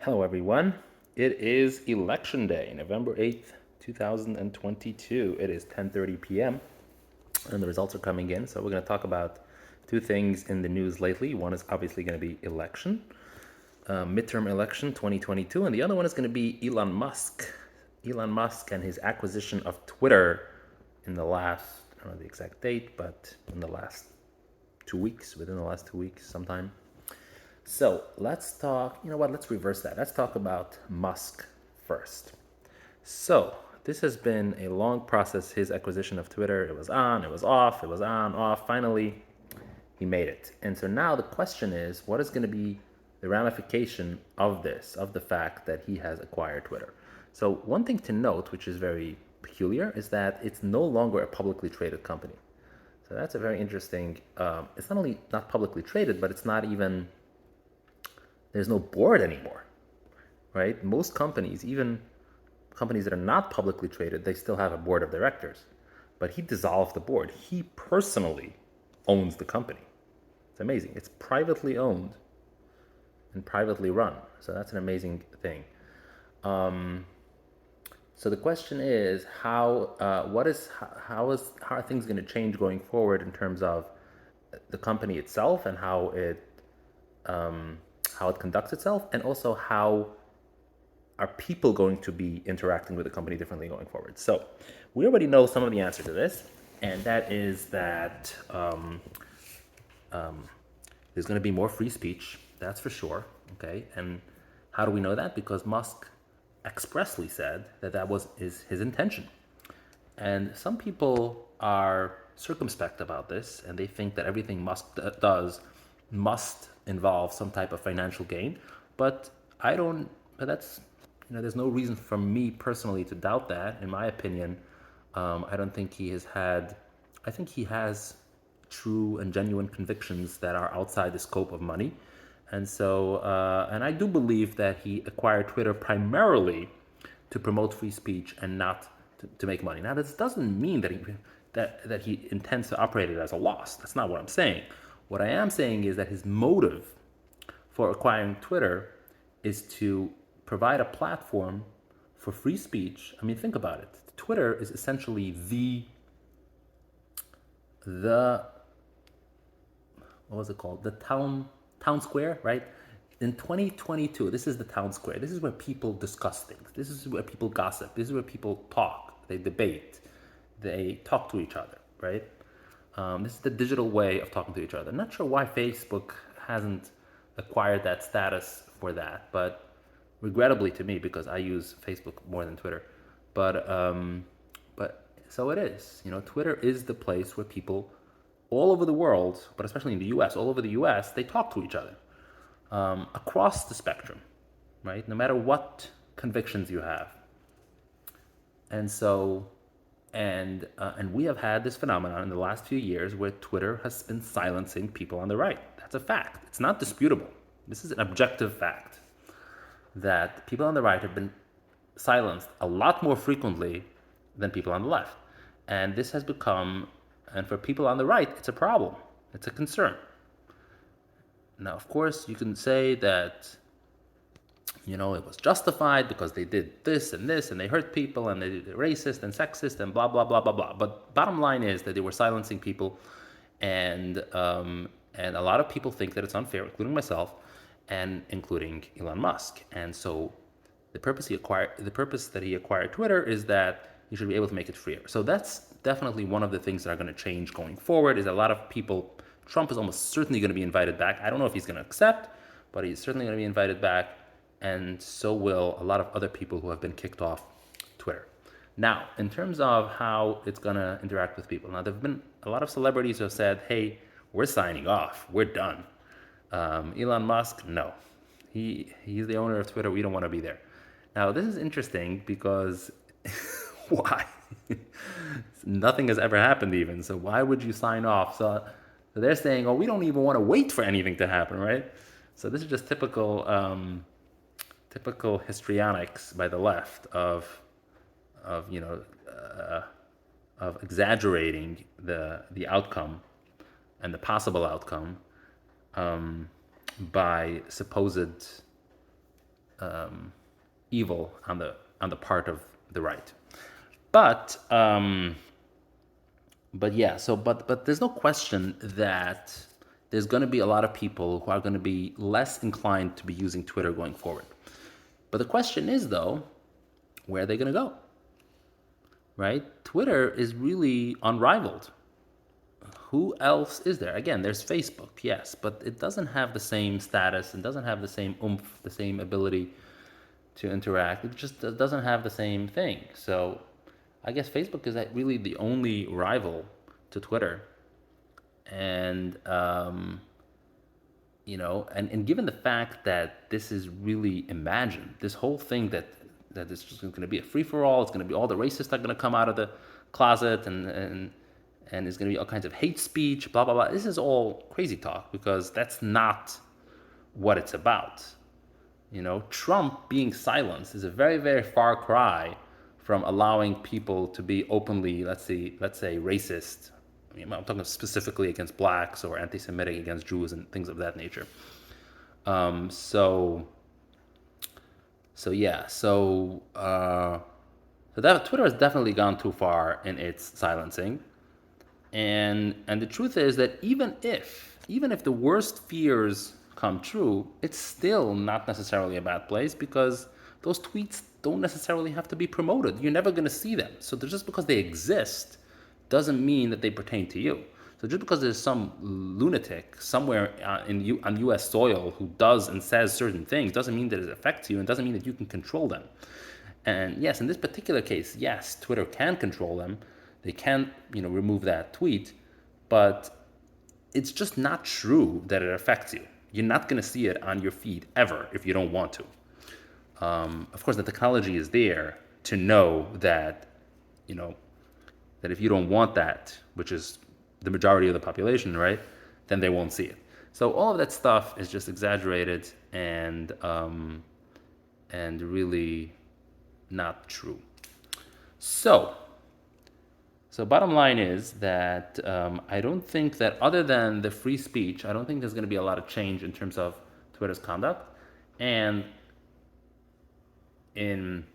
Hello, everyone. It is Election Day, November 8th, 2022. It is 10:30 p.m. and the results are coming in. So we're going to talk about two things in the news lately. One is obviously going to be election, midterm election 2022, and the other one is going to be Elon Musk. Elon Musk and his acquisition of Twitter in the last, I don't know the exact date, but in the last 2 weeks, within the last 2 weeks sometime. So let's talk, you know what, let's reverse that. Let's talk about Musk first. So this has been a long process, his acquisition of Twitter. It was on, it was off, it was on, off. Finally, he made it. And so now the question is, what is going to be the ramification of this, of the fact that he has acquired Twitter? So one thing to note, which is very peculiar, is that it's no longer a publicly traded company. So that's a very interesting, it's not only not publicly traded, but it's not even, there's no board anymore, right? Most companies, even companies that are not publicly traded, they still have a board of directors. But he dissolved the board. He personally owns the company. It's amazing. It's privately owned and privately run. So that's an amazing thing. So the question is, how are things going to change going forward in terms of the company itself and how it conducts itself, and also how are people going to be interacting with the company differently going forward. So we already know some of the answer to this, and that is that there's going to be more free speech. That's for sure. Okay, and how do we know that? Because Musk expressly said that that was his intention. And some people are circumspect about this, and they think that everything Musk does must involve some type of financial gain. But I don't. But that's, there's no reason for me personally to doubt that. In my opinion, I don't think he has had. I think he has true and genuine convictions that are outside the scope of money. And so, and I do believe that he acquired Twitter primarily to promote free speech and not to make money. Now, this doesn't mean that he intends to operate it as a loss. That's not what I'm saying. What I am saying is that his motive for acquiring Twitter is to provide a platform for free speech. I mean, think about it. Twitter is essentially the what was it called? The town square, right? In 2022, this is the town square. This is where people discuss things. This is where people gossip. This is where people talk. They debate. They talk to each other, right? This is the digital way of talking to each other. I'm not sure why Facebook hasn't acquired that status for that, but regrettably to me, because I use Facebook more than Twitter. But so it is. Twitter is the place where people all over the world, but especially in the U.S., all over the U.S., they talk to each other across the spectrum, right? No matter what convictions you have. And so, and we have had this phenomenon in the last few years where Twitter has been silencing people on the right. That's a fact. It's not disputable. This is an objective fact that people on the right have been silenced a lot more frequently than people on the left. And this has become, and for people on the right, it's a problem. It's a concern. Now, of course, you can say that, it was justified because they did this, and they hurt people, and they did racist and sexist and blah, blah, blah, blah, blah. But bottom line is that they were silencing people, and a lot of people think that it's unfair, including myself, and including Elon Musk. And so the purpose that he acquired Twitter is that he should be able to make it freer. So that's definitely one of the things that are going to change going forward. Is a lot of people. Trump is almost certainly going to be invited back. I don't know if he's going to accept, but he's certainly going to be invited back, and so will a lot of other people who have been kicked off Twitter. Now, in terms of how it's going to interact with people, now there have been a lot of celebrities who have said, "Hey, we're signing off. We're done." Elon Musk, no, he's the owner of Twitter. We don't want to be there. Now, this is interesting because why? Nothing has ever happened even. So why would you sign off? So they're saying, "Oh, we don't even want to wait for anything to happen," right? So this is just typical histrionics by the left of exaggerating the outcome and the possible outcome by supposed evil on the part of the right. But yeah, but there's no question that there's going to be a lot of people who are going to be less inclined to be using Twitter going forward. But the question is, though, where are they going to go? Right? Twitter is really unrivaled. Who else is there? Again, there's Facebook, yes, but it doesn't have the same status and doesn't have the same oomph, the same ability to interact. It just doesn't have the same thing. So I guess Facebook is really the only rival to Twitter. And, and given the fact that this is really imagined, this whole thing that is just going to be a free for all, it's going to be all the racists are going to come out of the closet and there's going to be all kinds of hate speech, blah, blah, blah. This is all crazy talk because that's not what it's about. Trump being silenced is a very, very far cry from allowing people to be openly, let's say, racist. I'm talking specifically against blacks or anti-Semitic against Jews and things of that nature. So that Twitter has definitely gone too far in its silencing. And the truth is that even if the worst fears come true, it's still not necessarily a bad place because those tweets don't necessarily have to be promoted. You're never going to see them. So just because they exist doesn't mean that they pertain to you. So just because there's some lunatic somewhere on U.S. soil who does and says certain things doesn't mean that it affects you and doesn't mean that you can control them. And yes, in this particular case, yes, Twitter can control them. They can, remove that tweet, but it's just not true that it affects you. You're not going to see it on your feed ever if you don't want to. Of course, the technology is there to know that, that if you don't want that, which is the majority of the population, right, then they won't see it. So all of that stuff is just exaggerated and really not true. So bottom line is that I don't think that other than the free speech, I don't think there's going to be a lot of change in terms of Twitter's conduct. And in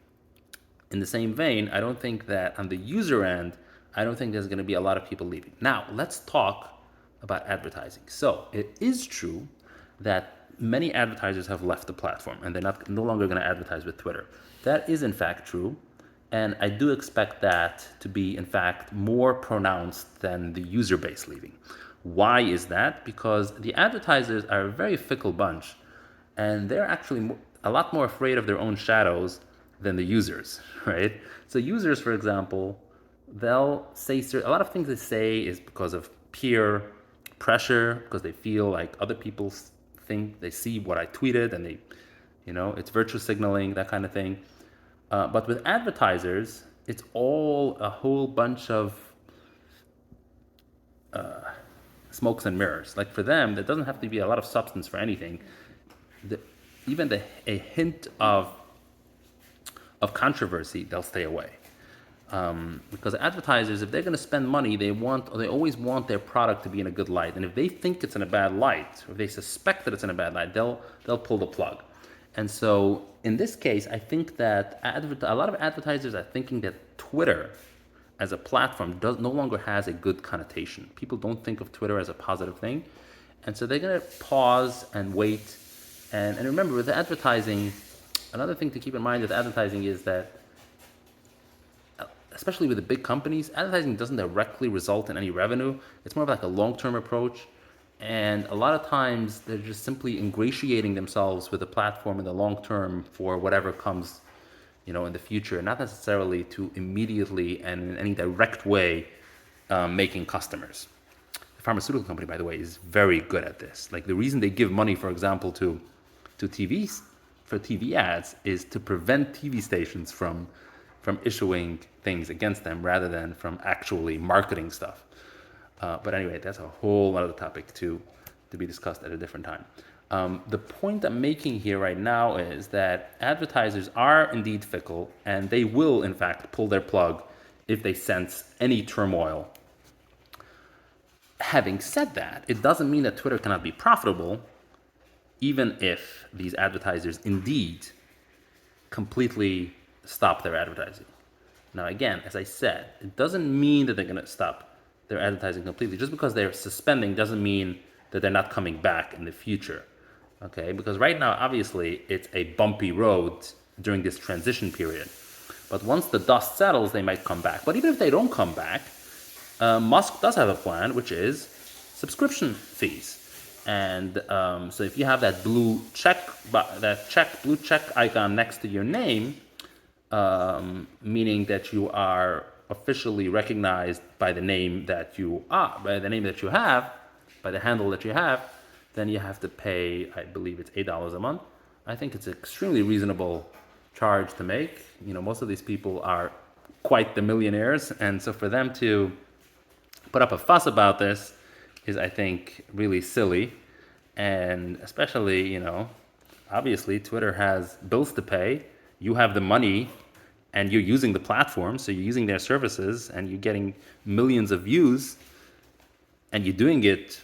the same vein, I don't think that on the user end, I don't think there's going to be a lot of people leaving. Now, let's talk about advertising. So it is true that many advertisers have left the platform and they're no longer going to advertise with Twitter. That is in fact true. And I do expect that to be, in fact, more pronounced than the user base leaving. Why is that? Because the advertisers are a very fickle bunch, and they're actually a lot more afraid of their own shadows than the users, right? So users, for example, they'll say a lot of things they say is because of peer pressure, because they feel like other people think they see what I tweeted and they, it's virtue signaling, that kind of thing. But with advertisers, it's all a whole bunch of smokes and mirrors. Like for them, there doesn't have to be a lot of substance for anything. Even a hint of controversy, they'll stay away. Because advertisers, if they're going to spend money, they always want their product to be in a good light. And if they think it's in a bad light, or if they suspect that it's in a bad light, they'll pull the plug. And so in this case, I think that a lot of advertisers are thinking that Twitter as a platform no longer has a good connotation. People don't think of Twitter as a positive thing. And so they're going to pause and wait. And remember, with the advertising, another thing to keep in mind with advertising is that, especially with the big companies, advertising doesn't directly result in any revenue. It's more of like a long-term approach. And a lot of times they're just simply ingratiating themselves with the platform in the long term for whatever comes, in the future, not necessarily to immediately and in any direct way making customers. The pharmaceutical company, by the way, is very good at this. Like the reason they give money, for example, to TVs for TV ads is to prevent TV stations from issuing things against them rather than from actually marketing stuff. But anyway, that's a whole other topic to be discussed at a different time. The point I'm making here right now is that advertisers are indeed fickle, and they will, in fact, pull their plug if they sense any turmoil. Having said that, it doesn't mean that Twitter cannot be profitable, even if these advertisers indeed completely stop their advertising. Now, again, as I said, it doesn't mean that they're going to stop their advertising completely. Just because they're suspending doesn't mean that they're not coming back in the future. Okay, because right now, obviously, it's a bumpy road during this transition period. But once the dust settles, they might come back. But even if they don't come back, Musk does have a plan, which is subscription fees. And so if you have that blue check icon next to your name, meaning that you are officially recognized by the name that you are, by the name that you have, by the handle that you have, then you have to pay, I believe it's $8 a month. I think it's an extremely reasonable charge to make. Most of these people are quite the millionaires, and so for them to put up a fuss about this is, I think, really silly. And especially, obviously Twitter has bills to pay. You have the money and you're using the platform, so you're using their services and you're getting millions of views and you're doing it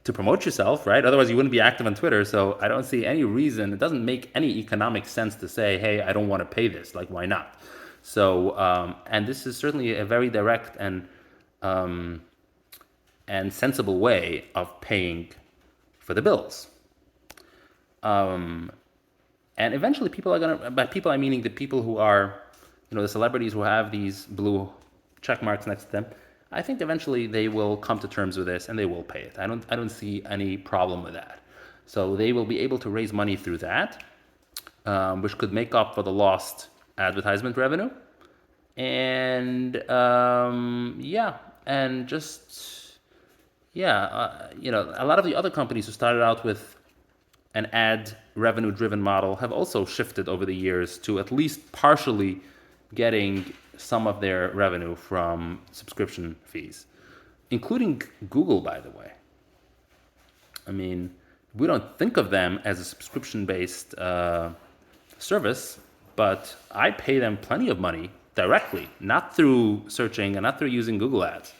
to promote yourself, right? Otherwise you wouldn't be active on Twitter. So I don't see any reason. It doesn't make any economic sense to say, hey, I don't want to pay this. Like, why not? So, and this is certainly a very direct and sensible way of paying for the bills. And eventually people are going to, by people I meaning the people who are, the celebrities who have these blue check marks next to them, I think eventually they will come to terms with this and they will pay it. I don't see any problem with that. So they will be able to raise money through that, which could make up for the lost advertisement revenue. And a lot of the other companies who started out with an ad revenue driven model have also shifted over the years to at least partially getting some of their revenue from subscription fees, including Google, by the way. I mean, we don't think of them as a subscription-based service, but I pay them plenty of money directly, not through searching and not through using Google Ads.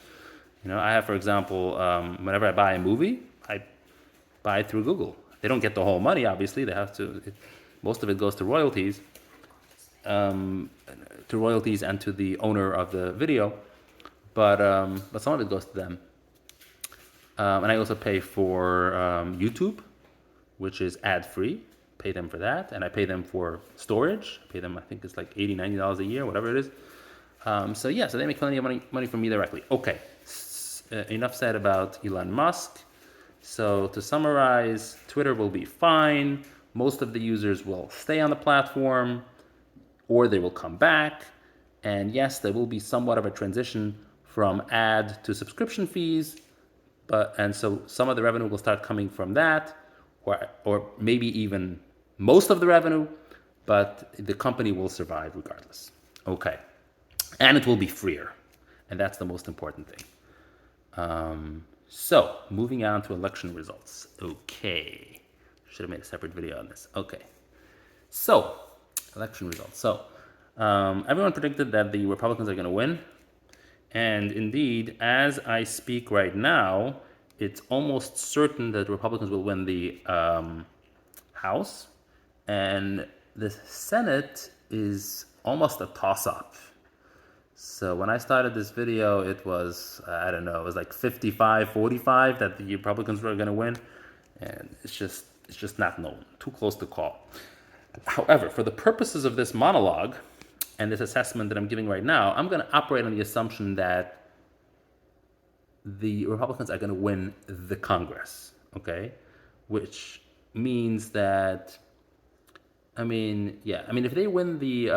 I have, for example, whenever I buy a movie, I buy through Google. They don't get the whole money, obviously. They have to. Most of it goes to royalties, and to the owner of the video, but some of it goes to them. And I also pay for YouTube, which is ad-free. Pay them for that, and I pay them for storage. I pay them, I think it's like $80, $90 a year, whatever it is. So they make plenty of money from me directly. Okay, enough said about Elon Musk. So to summarize, Twitter will be fine. Most of the users will stay on the platform, or they will come back. And yes, there will be somewhat of a transition from ad to subscription fees, and so some of the revenue will start coming from that, or maybe even most of the revenue, but the company will survive regardless. Okay, and it will be freer, and that's the most important thing. So moving on to election results. Okay, should have made a separate video on this. Okay, so election results. So everyone predicted that the Republicans are going to win. And indeed, as I speak right now, it's almost certain that Republicans will win the House. And the Senate is almost a toss-up. So when I started this video, it was, it was like 55-45 that the Republicans were going to win. And it's just not known. Too close to call. However, for the purposes of this monologue and this assessment that I'm giving right now, I'm going to operate on the assumption that the Republicans are going to win the Congress, okay? Which means that, if they win the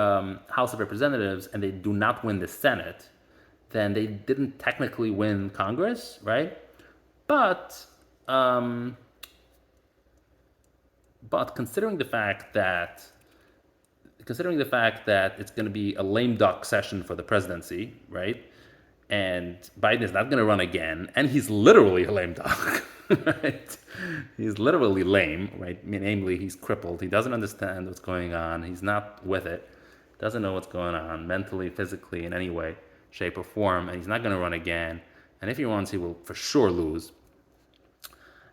House of Representatives and they do not win the Senate, then they didn't technically win Congress, right? But considering the fact that it's going to be a lame duck session for the presidency, right? And Biden is not going to run again, and he's literally a lame duck, right? He's literally lame, right? Namely, he's crippled. He doesn't understand what's going on. He's not with it. Doesn't know what's going on mentally, physically, in any way, shape, or form, and he's not going to run again. And if he runs, he will for sure lose.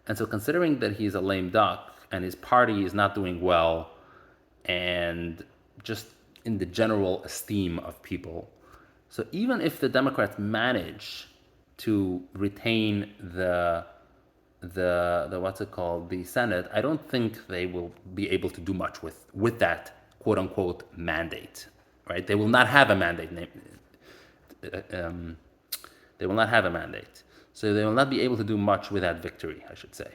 And so considering that he's a lame duck and his party is not doing well, and just in the general esteem of people. So even if the Democrats manage to retain the what's it called, the Senate, I don't think they will be able to do much with that quote unquote mandate, right? They will not have a mandate. Um, they will not have a mandate, so they will not be able to do much with that victory, I should say.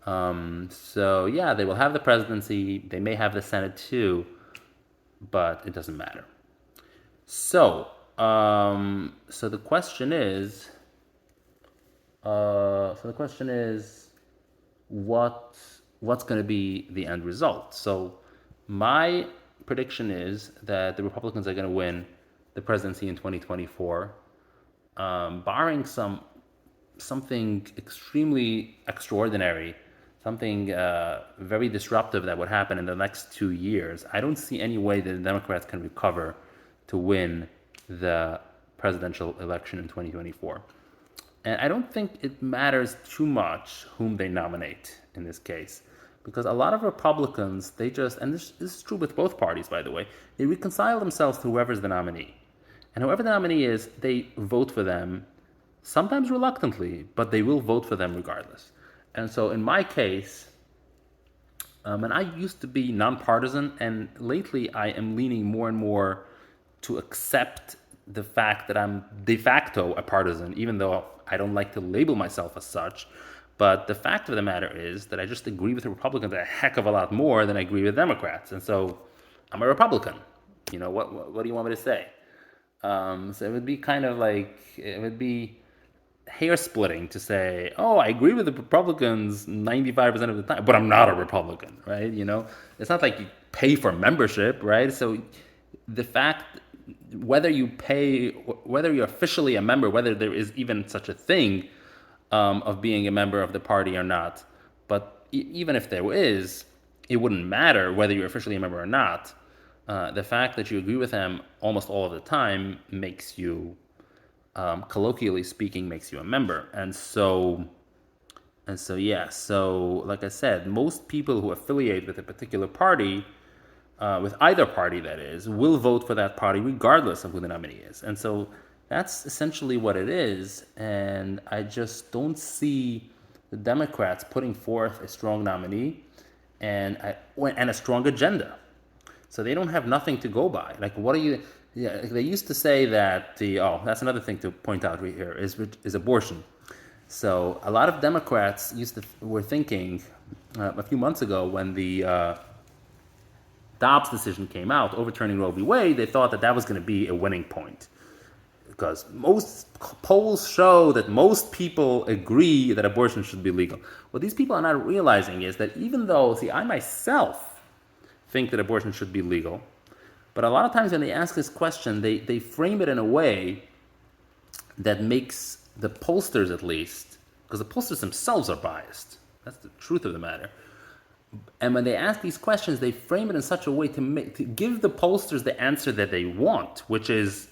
So yeah, they will have the presidency. They may have the Senate too, but it doesn't matter. So the question is, what's going to be the end result? So my prediction is that the Republicans are going to win the presidency in 2024, barring something extremely extraordinary, something very disruptive that would happen in the next 2 years. I don't see any way that the Democrats can recover to win the presidential election in 2024. And I don't think it matters too much whom they nominate in this case, because a lot of Republicans, they just, and this is true with both parties, by the way, they reconcile themselves to whoever's the nominee. And whoever the nominee is, they vote for them, sometimes reluctantly, but they will vote for them regardless. And so in my case, and I used to be nonpartisan, and lately I am leaning more and more to accept the fact that I'm de facto a partisan, even though I don't like to label myself as such. But the fact of the matter is that I just agree with the Republicans a heck of a lot more than I agree with Democrats. And so I'm a Republican. You know, what do you want me to say? So it would be kind of like, it would be hair splitting to say, oh, I agree with the Republicans 95% of the time, but I'm not a Republican, right? You know, it's not like you pay for membership, right? So the fact, whether you're officially a member, whether there is even such a thing of being a member of the party or not, but even if there is, it wouldn't matter whether you're officially a member or not. The fact that you agree with them almost all of the time makes you, colloquially speaking, makes you a member. And so yeah, so like I said, most people who affiliate with a particular party, with either party that is, will vote for that party regardless of who the nominee is. And so that's essentially what it is. And I just don't see the Democrats putting forth a strong nominee and a strong agenda. So they don't have nothing to go by. Like, what are you? Yeah, they used to say that that's another thing to point out right here is abortion. So a lot of Democrats were thinking a few months ago when the Dobbs decision came out, overturning Roe v. Wade, they thought that was going to be a winning point. Because most polls show that most people agree that abortion should be legal. What these people are not realizing is that even though, I myself think that abortion should be legal, but a lot of times when they ask this question, they frame it in a way that makes the pollsters, at least, because the pollsters themselves are biased. That's the truth of the matter. And when they ask these questions, they frame it in such a way to give the pollsters the answer that they want, which is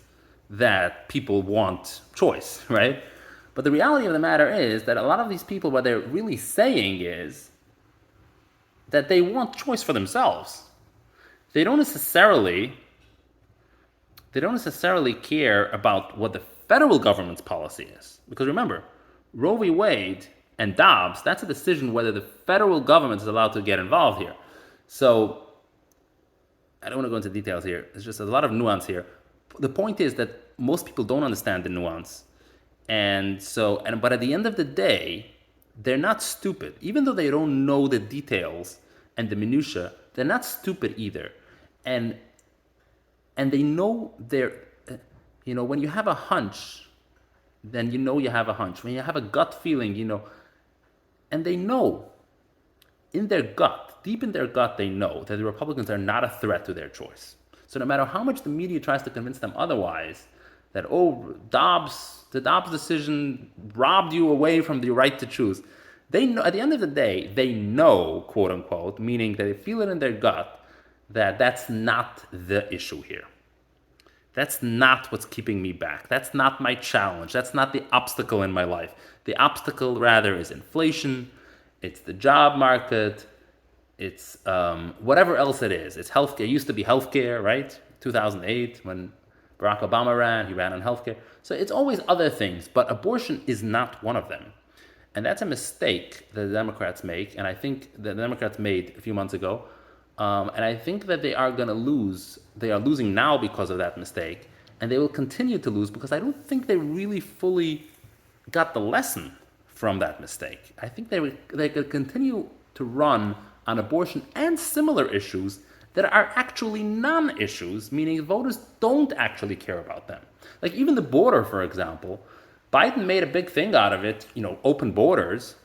that people want choice, right? But the reality of the matter is that a lot of these people, what they're really saying is that they want choice for themselves. They don't necessarily care about what the federal government's policy is. Because remember, Roe v. Wade and Dobbs, that's a decision whether the federal government is allowed to get involved here. So I don't want to go into details here. It's just a lot of nuance here. The point is that most people don't understand the nuance. But at the end of the day, they're not stupid. Even though they don't know the details and the minutia, they're not stupid either. And they know when you have a hunch, then you know you have a hunch. When you have a gut feeling, and they know in their gut, deep in their gut, they know that the Republicans are not a threat to their choice. So no matter how much the media tries to convince them otherwise, that, the Dobbs decision robbed you away from the right to choose, they know, at the end of the day, they know, quote unquote, meaning that they feel it in their gut, that that's not the issue here. That's not what's keeping me back. That's not my challenge. That's not the obstacle in my life. The obstacle, rather, is inflation. It's the job market. it's whatever else it is. It's healthcare. It used to be healthcare, right? 2008, when Barack Obama ran, he ran on healthcare. So it's always other things, but abortion is not one of them. And that's a mistake that the Democrats make, and I think the Democrats made a few months ago. And I think that they are going to lose. They are losing now because of that mistake, and they will continue to lose because I don't think they really fully got the lesson from that mistake. I think they could continue to run on abortion and similar issues that are actually non-issues, meaning voters don't actually care about them. Like even the border, for example, Biden made a big thing out of it, open borders,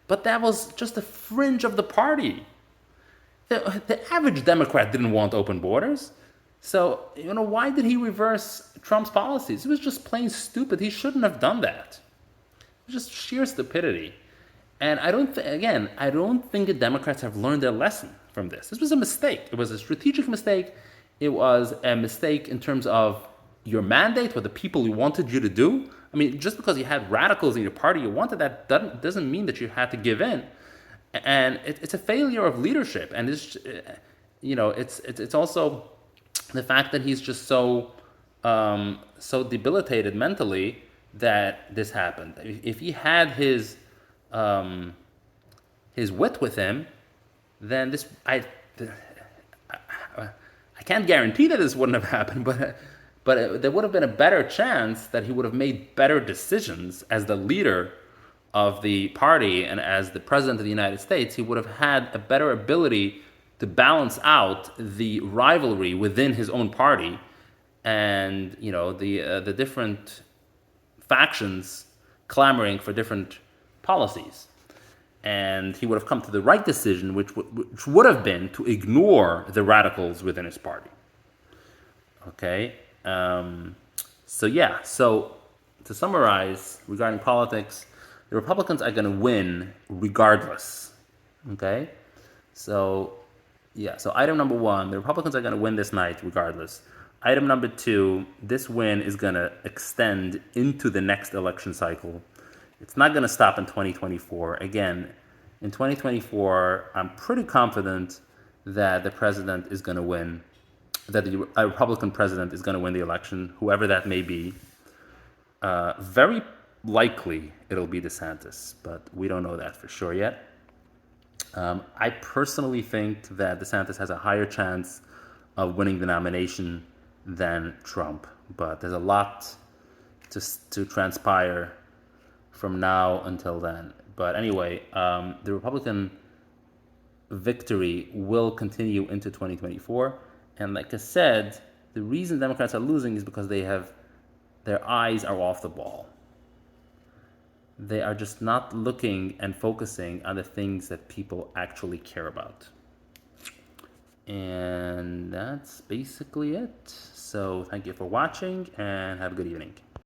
but that was just a fringe of the party. The average Democrat didn't want open borders. So, why did he reverse Trump's policies? It was just plain stupid. He shouldn't have done that. It was just sheer stupidity. And I don't think the Democrats have learned their lesson from this. This was a mistake. It was a strategic mistake. It was a mistake in terms of your mandate, what the people wanted you to do. I mean, just because you had radicals in your party you wanted, that doesn't mean that you had to give in. And it's a failure of leadership, and it's also the fact that he's just so debilitated mentally that this happened. If he had his wit with him, then I can't guarantee that this wouldn't have happened, but there would have been a better chance that he would have made better decisions as the leader of the party and as the president of the United States. He would have had a better ability to balance out the rivalry within his own party and the different factions clamoring for different policies. And he would have come to the right decision, which would have been to ignore the radicals within his party. Okay? So to summarize regarding politics, the Republicans are going to win regardless. Okay? So item number one, the Republicans are going to win this night regardless. Item number two, this win is going to extend into the next election cycle. It's not going to stop in 2024. Again, in 2024, I'm pretty confident that the president is going to win, that a Republican president is going to win the election, whoever that may be. Very likely it'll be DeSantis, but we don't know that for sure yet. I personally think that DeSantis has a higher chance of winning the nomination than Trump, but there's a lot to transpire from now until then. But anyway, the Republican victory will continue into 2024. And like I said, the reason Democrats are losing is because their eyes are off the ball. They are just not looking and focusing on the things that people actually care about. And that's basically it. So thank you for watching and have a good evening.